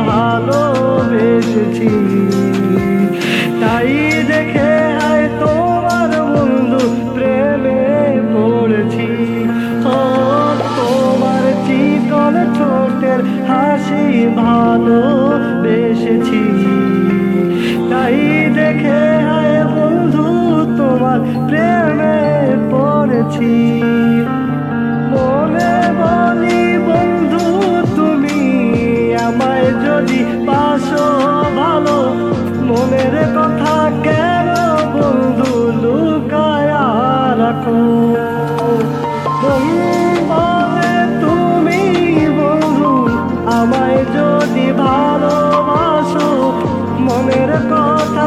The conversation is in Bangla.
ভালোবেসেছি। তাই দেখে আয় তোমার বন্ধু প্রেমে পড়েছি। ও তোমার চিকন ঠোঁটের হাসি ভালোবেসেছি। তাই দেখে আয় বন্ধু তোমার প্রেমে পড়েছি। মনে বলি বন্ধু তুমি আমায় যদি বাসো ভালো, মনের কথা কেন বন্ধু লুকায়া রাখো। মন বলে তুমি বন্ধু আমায় যদি ভালোবাসো, মনের কথা